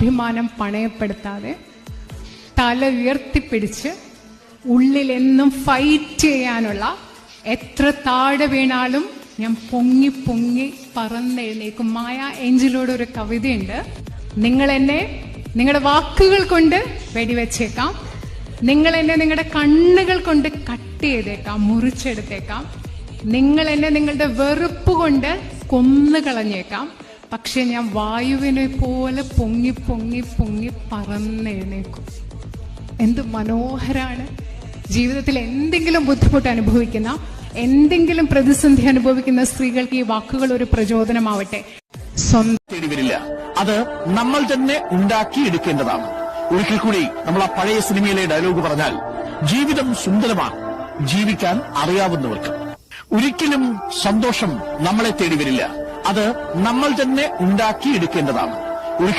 ആത്മാഭിമാനം പണയപ്പെടുത്താതെ തല ഉയർത്തിപ്പിടിച്ച് ഉള്ളിലെന്നും ഫൈറ്റ് ചെയ്യാനുള്ള, എത്ര താഴെ വീണാലും ഞാൻ പൊങ്ങി പൊങ്ങി പറന്നെഴുന്നേക്കും. മായ ഏഞ്ചലോട് ഒരു കവിതയുണ്ട്: നിങ്ങൾ എന്നെ നിങ്ങളുടെ വാക്കുകൾ കൊണ്ട് വെടിവെച്ചേക്കാം, നിങ്ങൾ എന്നെ നിങ്ങളുടെ കണ്ണുകൾ കൊണ്ട് കട്ട് ചെയ്തേക്കാം, മുറിച്ചെടുത്തേക്കാം, നിങ്ങൾ എന്നെ നിങ്ങളുടെ വെറുപ്പ് കൊണ്ട് കൊന്നുകളഞ്ഞേക്കാം, പക്ഷെ ഞാൻ വായുവിനെ പോലെ പൊങ്ങി പൊങ്ങി പൊങ്ങി പറന്നെഴുന്നേക്കും. എന്ത് മനോഹരാണ്! ജീവിതത്തിൽ എന്തെങ്കിലും ബുദ്ധിമുട്ട് അനുഭവിക്കുന്ന, എന്തെങ്കിലും പ്രതിസന്ധി അനുഭവിക്കുന്ന സ്ത്രീകൾക്ക് ഈ വാക്കുകൾ ഒരു പ്രചോദനമാവട്ടെ. തേടി വരില്ല, അത് നമ്മൾ തന്നെ ഉണ്ടാക്കിയെടുക്കേണ്ടതാണ്. ഒരിക്കൽ കൂടി നമ്മൾ ആ പഴയ സിനിമയിലെ ഡയലോഗ് പറഞ്ഞാൽ, ജീവിതം സുന്ദരമാണ് ജീവിക്കാൻ അറിയാവുന്നവർക്ക്. ഒരിക്കലും സന്തോഷം നമ്മളെ തേടി വരില്ല, അത് നമ്മൾ തന്നെ ഉണ്ടാക്കിയെടുക്കേണ്ടതാണ്.